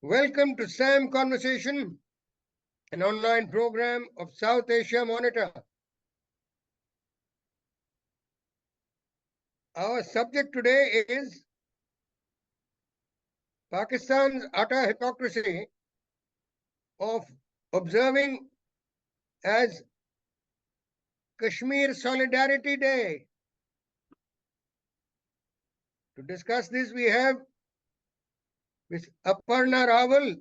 Welcome to SAM Conversation, an online program of South Asia Monitor. Our subject today is Pakistan's utter hypocrisy of observing as Kashmir Solidarity Day. To discuss this, we have Ms. Aparna Rawal,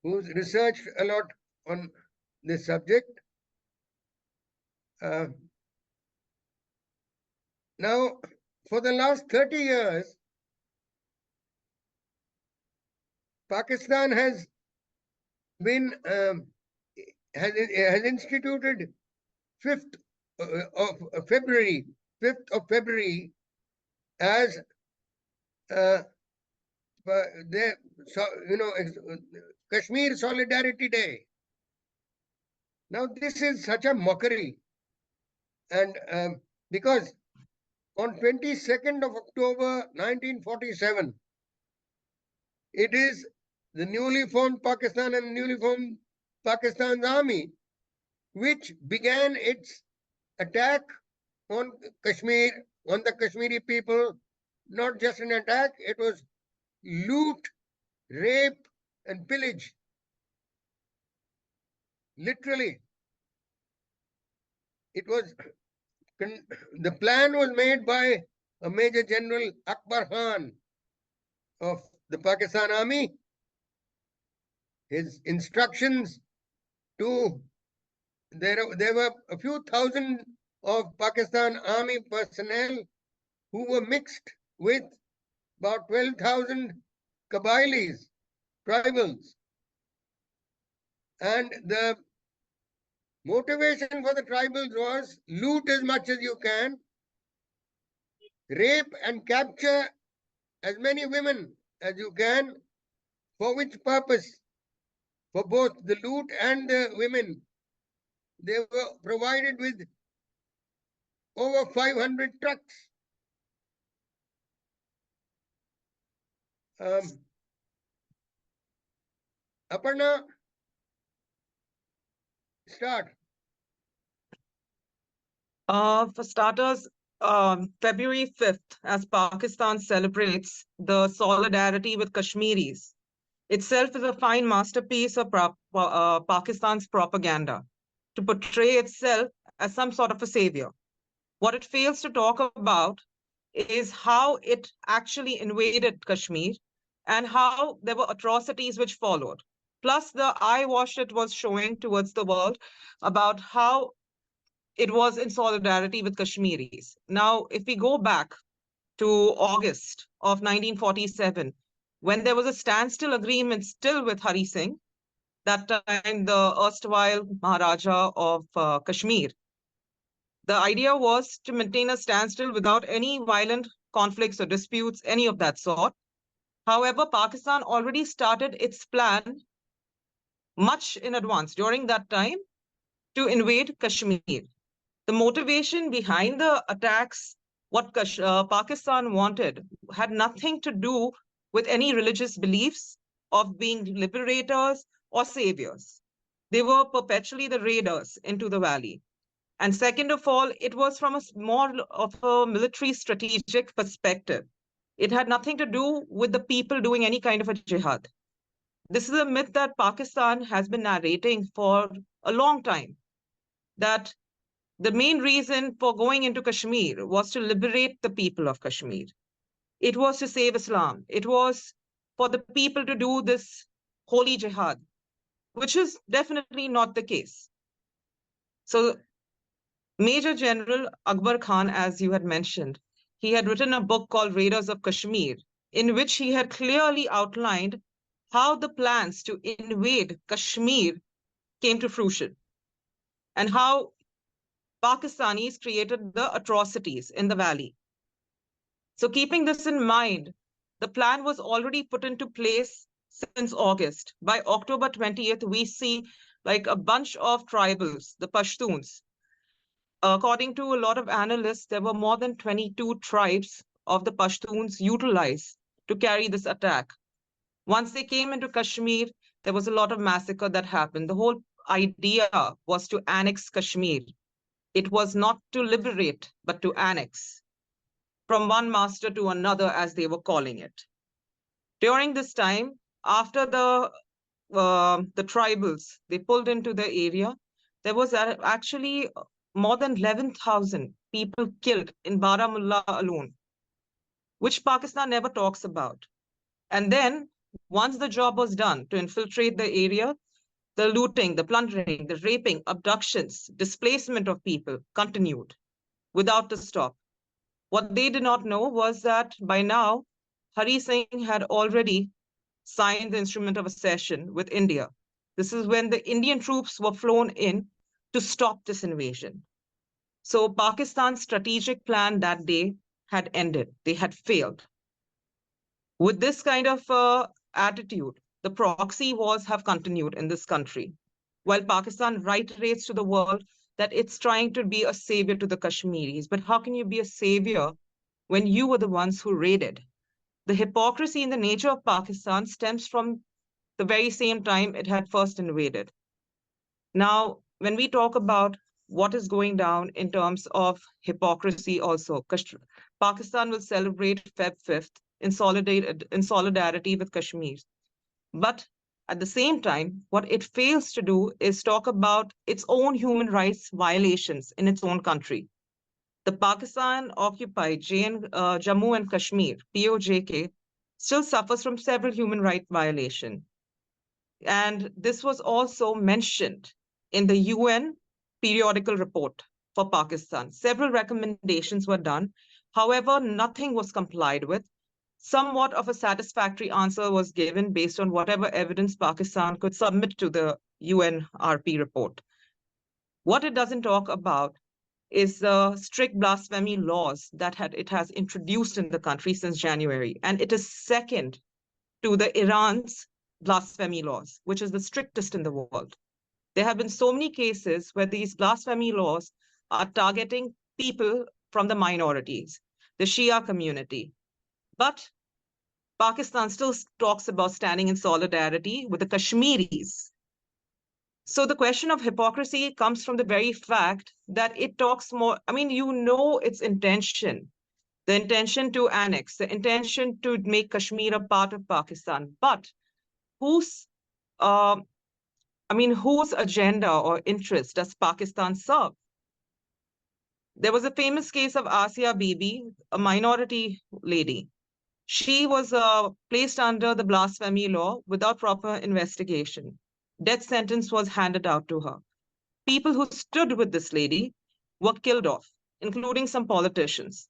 who's researched a lot on this subject. Now, for the last 30 years, Pakistan has been has instituted 5th of February as Kashmir Solidarity Day. Now this is such a mockery, and because on 22nd of October 1947, it is the newly formed Pakistan and newly formed Pakistan's army which began its attack on Kashmir, on the Kashmiri people. Not just an attack, it was loot, rape, and pillage. Literally. It was, the plan was made by a Major General Akbar Khan of the Pakistan Army. His instructions to, there were a few thousand of Pakistan Army personnel who were mixed with about 12,000 Kabylis, tribals. And the motivation for the tribals was loot as much as you can, rape and capture as many women as you can. For which purpose? For both the loot and the women. They were provided with over 500 trucks. Aparna, start. For starters, February 5th, as Pakistan celebrates the solidarity with Kashmiris, itself is a fine masterpiece of Pakistan's propaganda to portray itself as some sort of a savior. What it fails to talk about is how it actually invaded Kashmir and how there were atrocities which followed. Plus the eyewash it was showing towards the world about how it was in solidarity with Kashmiris. Now, if we go back to August of 1947, when there was a standstill agreement still with Hari Singh, that time the erstwhile Maharaja of Kashmir, the idea was to maintain a standstill without any violent conflicts or disputes, any of that sort. However, Pakistan already started its plan much in advance during that time to invade Kashmir. The motivation behind the attacks, what Pakistan wanted, had nothing to do with any religious beliefs of being liberators or saviors. They were perpetually the raiders into the valley. And second of all, it was from a more of a military strategic perspective. It had nothing to do with the people doing any kind of a jihad. This is a myth that Pakistan has been narrating for a long time, that the main reason for going into Kashmir was to liberate the people of Kashmir. It was to save Islam. It was for the people to do this holy jihad, which is definitely not the case. So Major General Akbar Khan, as you had mentioned, he had written a book called Raiders of Kashmir, in which he had clearly outlined how the plans to invade Kashmir came to fruition and how Pakistanis created the atrocities in the valley. So keeping this in mind, the plan was already put into place since August. By October 20th, we see like a bunch of tribals, the Pashtuns. According to a lot of analysts, there were more than 22 tribes of the Pashtuns utilized to carry this attack. Once they came into Kashmir, there was a lot of massacre that happened. The whole idea was to annex Kashmir. It was not to liberate, but to annex from one master to another, as they were calling it. During this time, after the tribals, they pulled into the area, there was actually more than 11,000 people killed in Baramulla alone, which Pakistan never talks about. And then, once the job was done to infiltrate the area, the looting, the plundering, the raping, abductions, displacement of people continued without a stop. What they did not know was that by now, Hari Singh had already signed the instrument of accession with India. This is when the Indian troops were flown in to stop this invasion. So Pakistan's strategic plan that day had ended. They had failed. With this kind of attitude, the proxy wars have continued in this country, while Pakistan reiterates to the world that it's trying to be a savior to the Kashmiris. But how can you be a savior when you were the ones who raided? The hypocrisy in the nature of Pakistan stems from the very same time it had first invaded. Now, when we talk about what is going down in terms of hypocrisy also, Pakistan will celebrate Feb 5th in solidarity with Kashmir. But at the same time, what it fails to do is talk about its own human rights violations in its own country. The Pakistan-occupied Jammu and Kashmir, POJK, still suffers from several human rights violations. And this was also mentioned in the UN periodical report for Pakistan. Several recommendations were done. However, nothing was complied with. Somewhat of a satisfactory answer was given based on whatever evidence Pakistan could submit to the UNRP report. What it doesn't talk about is the strict blasphemy laws that it has introduced in the country since January. And it is second to the Iran's blasphemy laws, which is the strictest in the world. There have been so many cases where these blasphemy laws are targeting people from the minorities, the Shia community. But Pakistan still talks about standing in solidarity with the Kashmiris. So the question of hypocrisy comes from the very fact that it talks more, I mean, you know its intention, the intention to annex, the intention to make Kashmir a part of Pakistan. But whose agenda or interest does Pakistan serve? There was a famous case of Asia Bibi, a minority lady. She was placed under the blasphemy law without proper investigation. Death sentence was handed out to her. People who stood with this lady were killed off, including some politicians.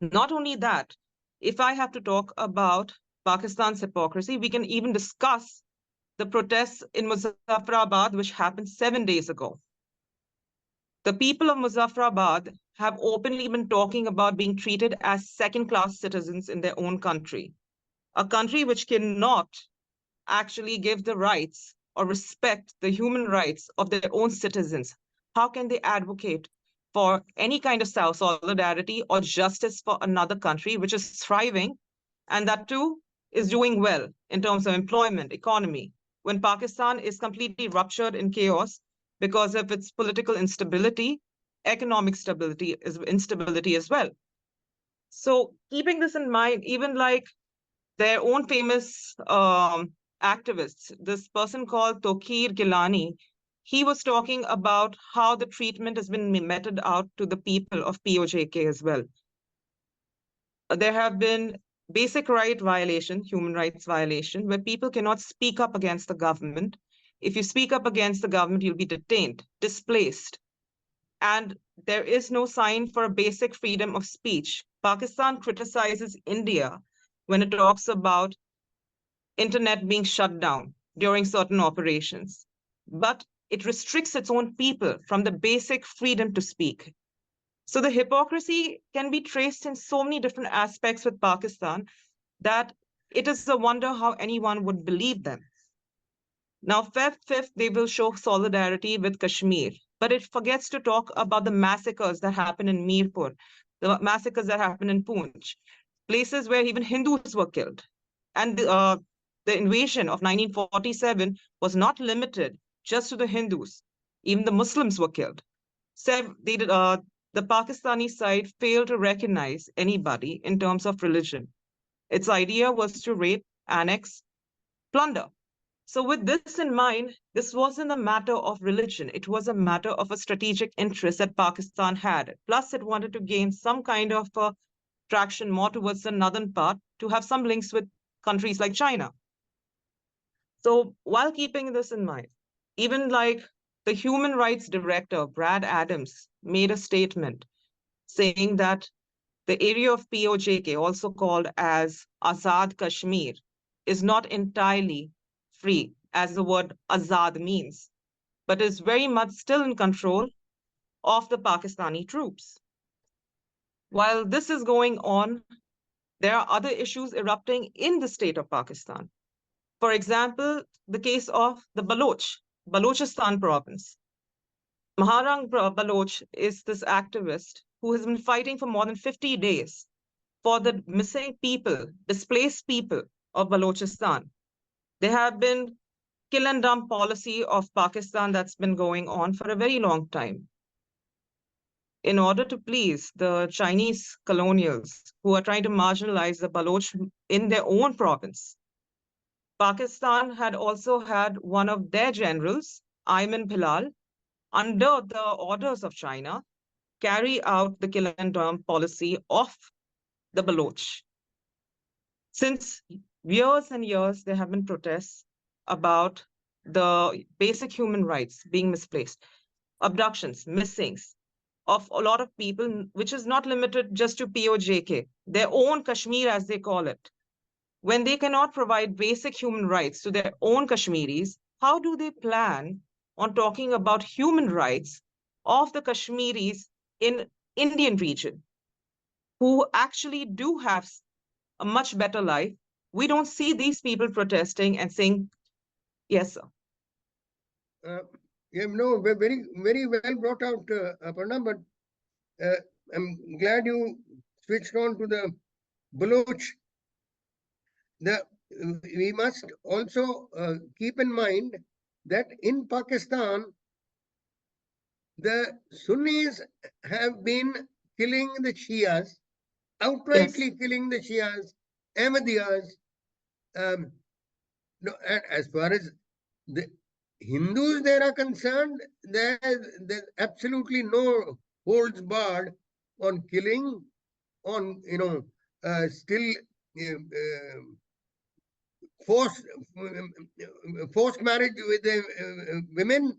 Not only that, if I have to talk about Pakistan's hypocrisy, we can even discuss the protests in Muzaffarabad, which happened 7 days ago. The people of Muzaffarabad have openly been talking about being treated as second-class citizens in their own country, a country which cannot actually give the rights or respect the human rights of their own citizens. How can they advocate for any kind of solidarity or justice for another country which is thriving, and that too is doing well in terms of employment, economy, when Pakistan is completely ruptured in chaos because of its political instability, economic instability as well. So keeping this in mind, even like their own famous activists, this person called Tokir Gilani, he was talking about how the treatment has been meted out to the people of POJK as well. There have been basic right violation, human rights violation, where people cannot speak up against the government. If you speak up against the government, you'll be detained, displaced. And there is no sign for a basic freedom of speech. Pakistan criticizes India when it talks about internet being shut down during certain operations. But it restricts its own people from the basic freedom to speak. So the hypocrisy can be traced in so many different aspects with Pakistan that it is a wonder how anyone would believe them. Now, Feb 5th, they will show solidarity with Kashmir, but it forgets to talk about the massacres that happen in Mirpur, the massacres that happen in Poonch, places where even Hindus were killed. And the invasion of 1947 was not limited just to the Hindus. Even the Muslims were killed. The Pakistani side failed to recognize anybody in terms of religion. Its idea was to rape, annex, plunder. So, with this in mind, this wasn't a matter of religion. It was a matter of a strategic interest that Pakistan had. Plus, it wanted to gain some kind of traction more towards the northern part to have some links with countries like China. So, while keeping this in mind, even like the human rights director, Brad Adams, made a statement saying that the area of POJK, also called as Azad Kashmir, is not entirely free, as the word Azad means, but is very much still in control of the Pakistani troops. While this is going on, there are other issues erupting in the state of Pakistan. For example, the case of the Balochistan province. Maharang Baloch is this activist who has been fighting for more than 50 days for the missing people, displaced people of Balochistan. There have been kill and dump policy of Pakistan that's been going on for a very long time. In order to please the Chinese colonials who are trying to marginalize the Baloch in their own province, Pakistan had also had one of their generals, Ayman Bilal, under the orders of China, carry out the kill and dump policy of the Baloch. Since years and years, there have been protests about the basic human rights being misplaced, abductions, missings of a lot of people, which is not limited just to POJK, their own Kashmir, as they call it. When they cannot provide basic human rights to their own Kashmiris, how do they plan on talking about human rights of the Kashmiris in Indian region, who actually do have a much better life? We don't see these people protesting and saying, yes, sir. Yeah, no, very, very well brought out, Aparna, but I'm glad you switched on to the Baloch. We must also keep in mind that in Pakistan, the Sunnis have been killing the Shias, outrightly killing the Shias, Ahmadiyas. No, and as far as the Hindus there are concerned, there's absolutely no holds barred on killing, on still forced marriage with the women,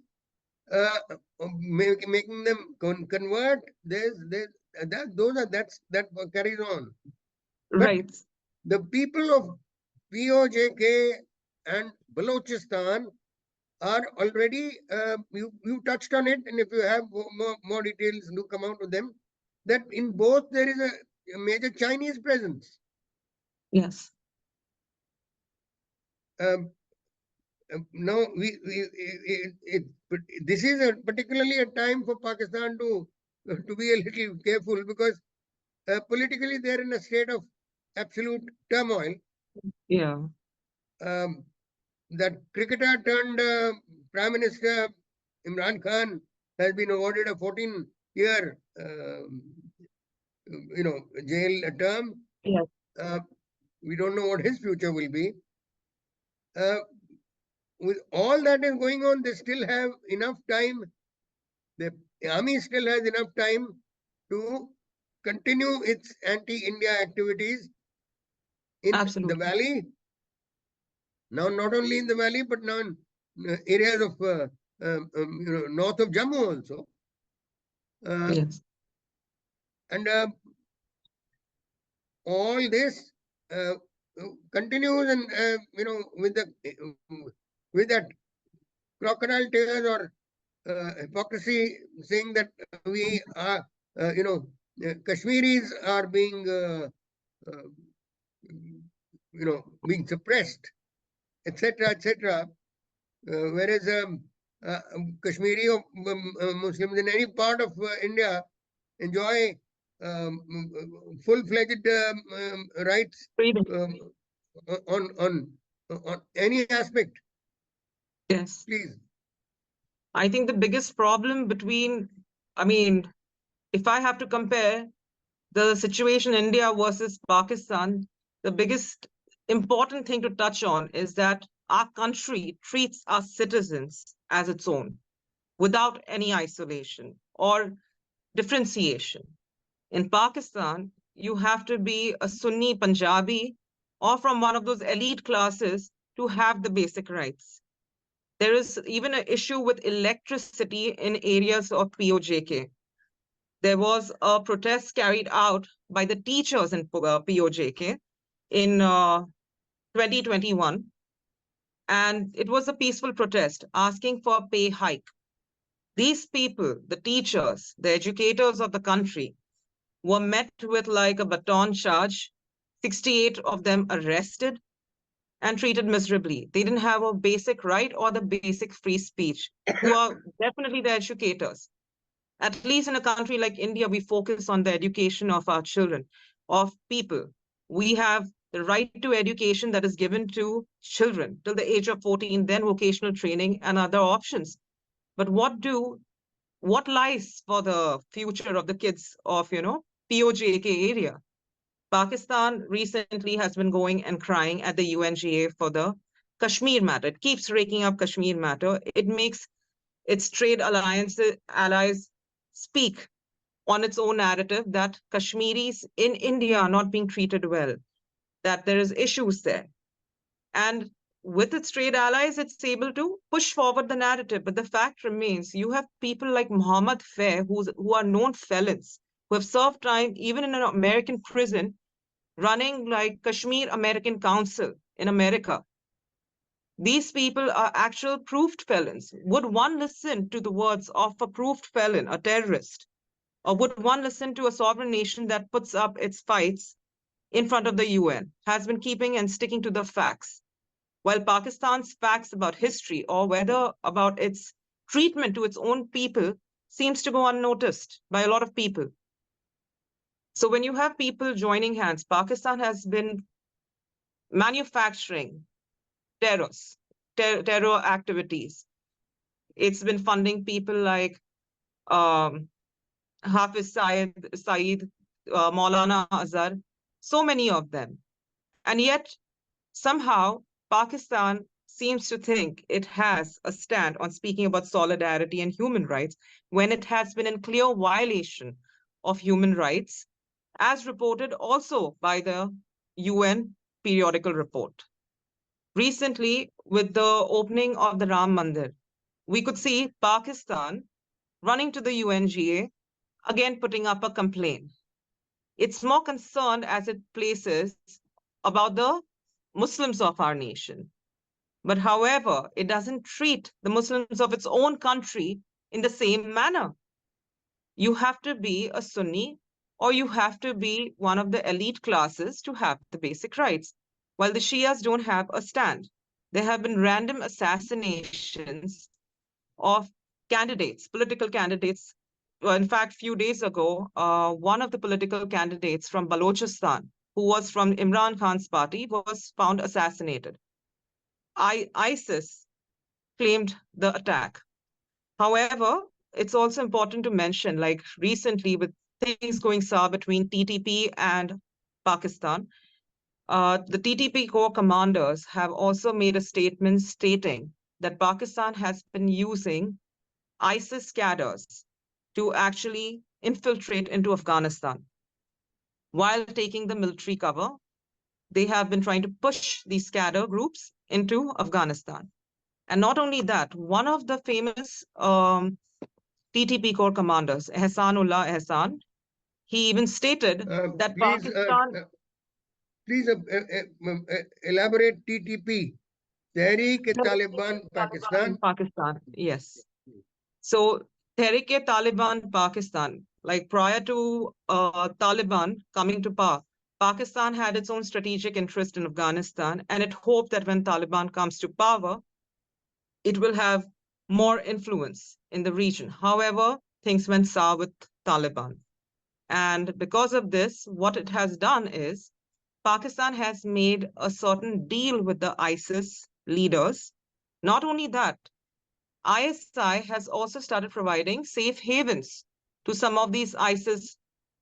making them convert. That carries on. Right. But the people of POJK and Balochistan are already, you touched on it, and if you have more details, do come out with them, that in both there is a major Chinese presence. Yes. Now, this is particularly a time for Pakistan to be a little careful, because politically they're in a state of absolute turmoil. Yeah. That cricketer turned Prime Minister Imran Khan has been awarded a 14-year, jail term. Yes. We don't know what his future will be. With all that is going on, they still have enough time. The army still has enough time to continue its anti-India activities in Absolutely. the valley. Now, not only in the valley, but now in areas of north of Jammu also. Yes. And all this continues, and with that crocodile tears or hypocrisy, saying that we are, Kashmiris are being, being suppressed, etc., etc. Whereas Kashmiri Muslims in any part of India enjoy full-fledged rights Freedom. on on any aspect? Yes. Please. I think the biggest problem between, I mean, if I have to compare the situation India versus Pakistan, the biggest important thing to touch on is that our country treats our citizens as its own without any isolation or differentiation. In Pakistan, you have to be a Sunni Punjabi or from one of those elite classes to have the basic rights. There is even an issue with electricity in areas of POJK. There was a protest carried out by the teachers in POJK in 2021, and it was a peaceful protest asking for a pay hike. These people, the teachers, the educators of the country, were met with like a baton charge, 68 of them arrested and treated miserably. They didn't have a basic right or the basic free speech, who are definitely the educators. At least in a country like India, we focus on the education of our children, of people. We have the right to education that is given to children till the age of 14, then vocational training and other options. But what lies for the future of the kids of, POJK area? Pakistan recently has been going and crying at the UNGA for the Kashmir matter. It keeps raking up Kashmir matter. It makes its trade allies speak on its own narrative that Kashmiris in India are not being treated well, that there is issues there. And with its trade allies, it's able to push forward the narrative. But the fact remains, you have people like Muhammad Fair, who are known felons, who have served time even in an American prison, running like Kashmir American Council in America. These people are actual proved felons. Would one listen to the words of a proved felon, a terrorist? Or would one listen to a sovereign nation that puts up its fights in front of the UN, has been keeping and sticking to the facts? While Pakistan's facts about history or whether about its treatment to its own people seems to go unnoticed by a lot of people. So when you have people joining hands, Pakistan has been manufacturing terror activities. It's been funding people like Hafiz Saeed, Maulana Azhar, so many of them. And yet, somehow, Pakistan seems to think it has a stand on speaking about solidarity and human rights when it has been in clear violation of human rights, as reported also by the UN periodical report. Recently, with the opening of the Ram Mandir, we could see Pakistan running to the UNGA, again putting up a complaint. It's more concerned as it places about the Muslims of our nation. But however, it doesn't treat the Muslims of its own country in the same manner. You have to be a Sunni or you have to be one of the elite classes to have the basic rights, while the Shias don't have a stand. There have been random assassinations of candidates, political candidates. Well, in fact, a few days ago, one of the political candidates from Balochistan, who was from Imran Khan's party, was found assassinated. ISIS claimed the attack. However, it's also important to mention, like recently with things going sour between TTP and Pakistan, the TTP core commanders have also made a statement stating that Pakistan has been using ISIS cadres to actually infiltrate into Afghanistan. While taking the military cover, they have been trying to push these cadre groups into Afghanistan. And not only that, one of the famous TTP core commanders, Ehsanullah Ehsan, he even stated that Please, Pakistan... please elaborate TTP, Tehreek-e-Taliban Pakistan. Pakistan, yes. So Tehreek-e-Taliban Pakistan, like prior to Taliban coming to power, Pakistan had its own strategic interest in Afghanistan, and it hoped that when Taliban comes to power, it will have more influence in the region. However, things went sour with Taliban. And because of this, what it has done is Pakistan has made a certain deal with the ISIS leaders. Not only that, ISI has also started providing safe havens to some of these ISIS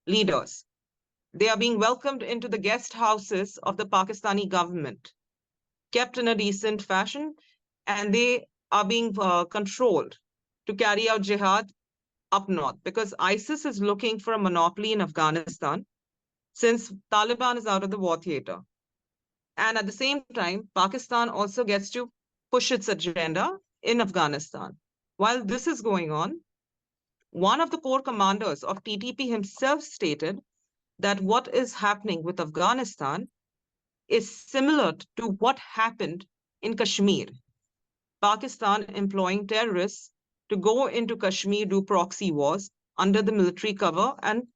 leaders. They are being welcomed into the guest houses of the Pakistani government, kept in a decent fashion, and they are being controlled to carry out jihad up north because ISIS is looking for a monopoly in Afghanistan since Taliban is out of the war theater. And at the same time, Pakistan also gets to push its agenda in Afghanistan. While this is going on, one of the core commanders of TTP himself stated that what is happening with Afghanistan is similar to what happened in Kashmir. Pakistan employing terrorists to go into Kashmir, do proxy wars under the military cover and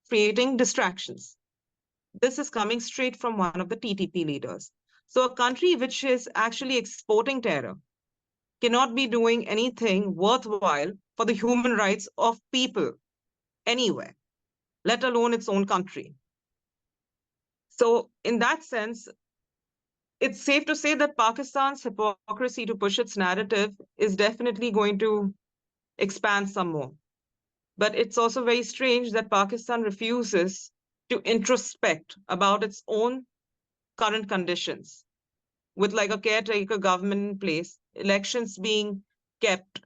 creating distractions. This is coming straight from one of the TTP leaders. So a country which is actually exporting terror cannot be doing anything worthwhile for the human rights of people anywhere, let alone its own country. So in that sense, it's safe to say that Pakistan's hypocrisy to push its narrative is definitely going to expand some more. But it's also very strange that Pakistan refuses to introspect about its own current conditions. With like a caretaker government in place, elections being kept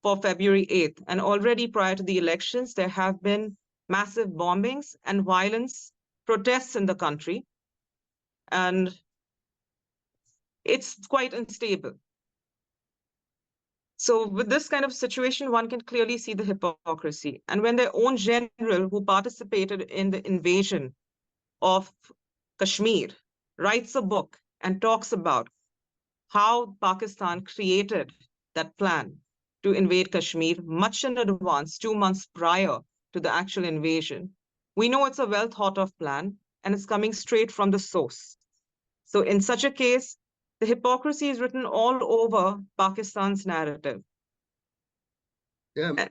for February 8th. And already prior to the elections, there have been massive bombings and violence, protests in the country. And it's quite unstable. So with this kind of situation, one can clearly see the hypocrisy. And when their own general who participated in the invasion of Kashmir writes a book and talks about how Pakistan created that plan to invade Kashmir much in advance, 2 months prior to the actual invasion, we know it's a well thought of plan and it's coming straight from the source. So in such a case, the hypocrisy is written all over Pakistan's narrative. Yeah,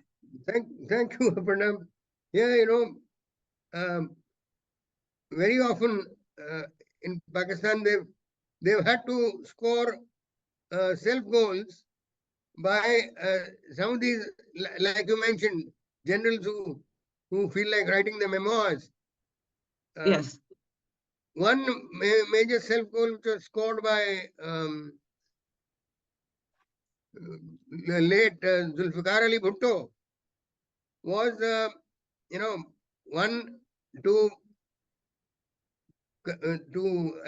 thank you, Aparna. Yeah, very often in Pakistan they've had to score self goals by some of these, like you mentioned, generals who feel like writing the memoirs. Yes. One major self goal which was scored by late Zulfikar Ali Bhutto was, one to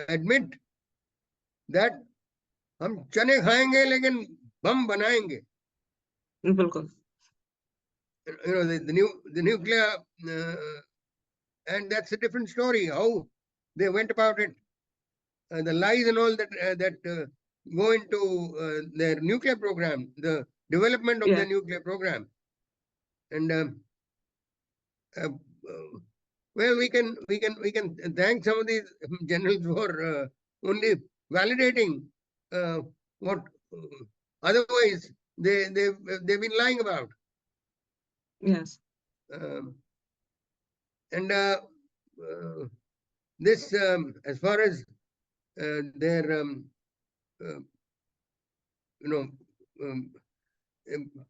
admit that हम चने खाएंगे लेकिन बम बनाएंगे. बिल्कुल. The nuclear, and that's a different story how they went about it. The lies and all that go into their nuclear program, the development of the nuclear program, and well, we can thank some of these generals for only validating what otherwise they've been lying about. Yes. And this, as far as their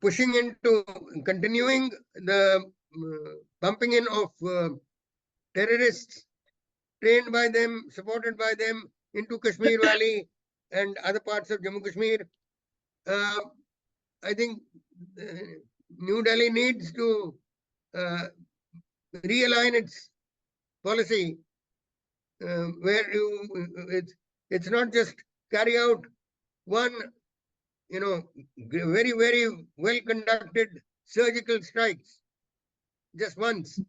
pushing into continuing the pumping in of terrorists trained by them, supported by them into Kashmir Valley and other parts of Jammu Kashmir. I think New Delhi needs to realign its policy where it's not just carry out one, very, very well conducted surgical strikes just once.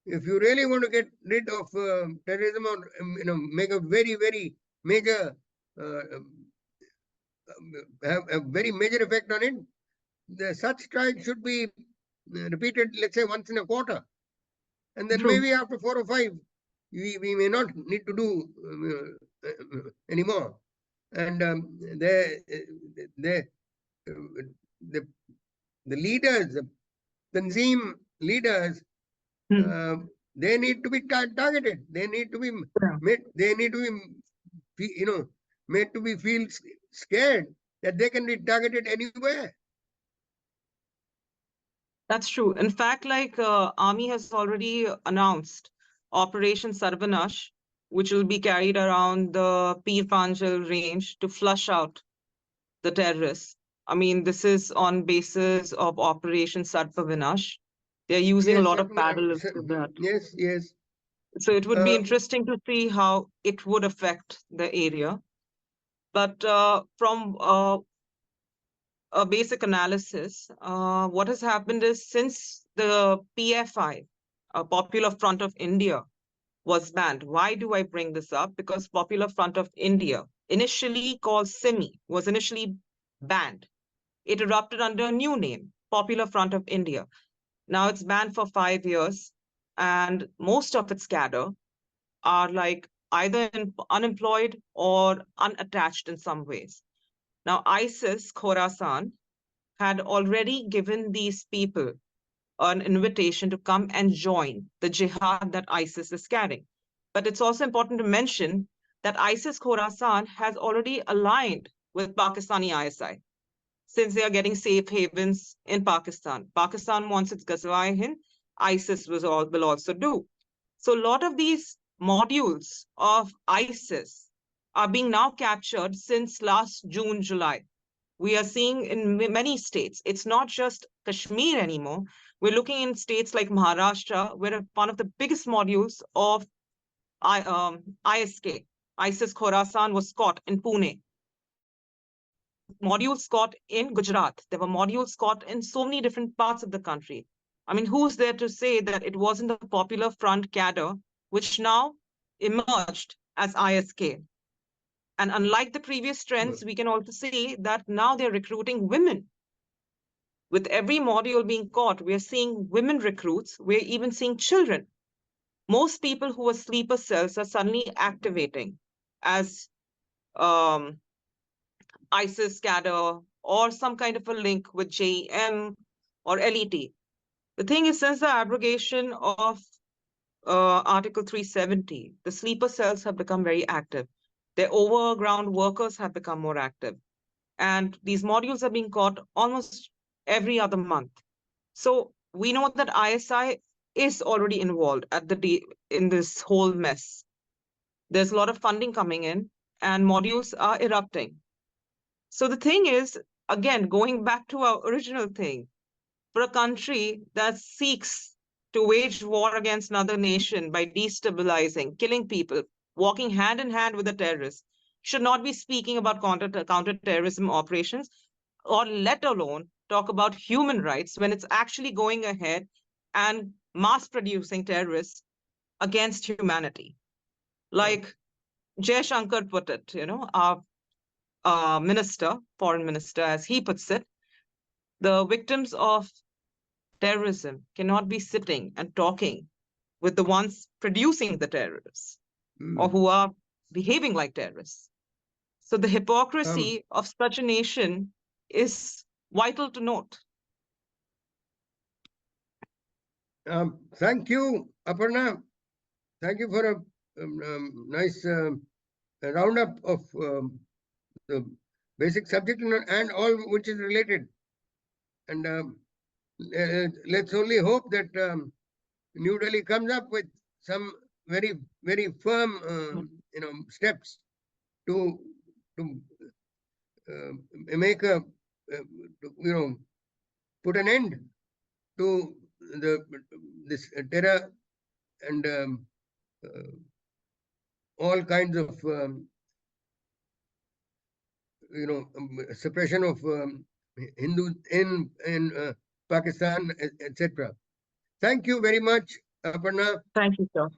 If you really want to get rid of terrorism or make a very, very major have a very major effect on it, such strikes should be repeated, let's say, once in a quarter. And then maybe after 4 or 5, we may not need to do anymore. And the leaders, the Tanzim leaders, they need to be targeted. They need to be Yeah. made. They need to be, made to be feel scared that they can be targeted anywhere. That's true. In fact, like Army has already announced Operation Sarvanash, which will be carried around the Pir Panjal range to flush out the terrorists. I mean, this is on basis of Operation Sarvanash. They're using a Yes, lot of parallels to that. yes, yes. So it would be Um, interesting to see how it would affect the area. But from a basic analysis, what has happened is since the PFI, Popular Front of India, was banned. Why do I bring this up? Because Popular Front of India, initially called SIMI, was initially banned. It erupted under a new name, Popular Front of India. Now it's banned for 5 years, and most of its cadre are like either unemployed or unattached in some ways. Now, ISIS, Khorasan, had already given these people an invitation to come and join the jihad that ISIS is carrying. But it's also important to mention that ISIS Khorasan has already aligned with Pakistani ISI since they are getting safe havens in Pakistan. Pakistan wants its Ghazwa Hind, ISIS will also do. So a lot of these modules of ISIS are being now captured since last June, July. We are seeing in many states, it's not just Kashmir anymore. We're looking in states like Maharashtra, where one of the biggest modules of ISK, ISIS Khorasan, was caught in Pune. There were modules caught in Gujarat. There were modules caught in so many different parts of the country. I mean, who's there to say that it wasn't the Popular Front cadre, which now emerged as ISK? And unlike the previous trends, we can also see that now they're recruiting women. With every module being caught, we're seeing women recruits. We're even seeing children. Most people who are sleeper cells are suddenly activating as ISIS cadre or some kind of a link with JEM or LET. The thing is, since the abrogation of Article 370, the sleeper cells have become very active. Their overground workers have become more active. And these modules are being caught almost every other month. So we know that ISI is already involved in this whole mess. There's a lot of funding coming in and modules are erupting. So the thing is, again, going back to our original thing, for a country that seeks to wage war against another nation by destabilizing, killing people, walking hand in hand with the terrorists, should not be speaking about counter-terrorism operations, or let alone talk about human rights when it's actually going ahead and mass producing terrorists against humanity. Like Jay Shankar put it, our minister, foreign minister, as he puts it, the victims of terrorism cannot be sitting and talking with the ones producing the terrorists or who are behaving like terrorists. So the hypocrisy of such a nation is vital to note. Thank you, Aparna. Thank you for a nice roundup of the basic subject and all which is related. And let's only hope that New Delhi comes up with some very, very firm, steps to make put an end to this terror and all kinds of suppression of Hindus in Pakistan, etc. Thank you very much, Aparna. Thank you, sir.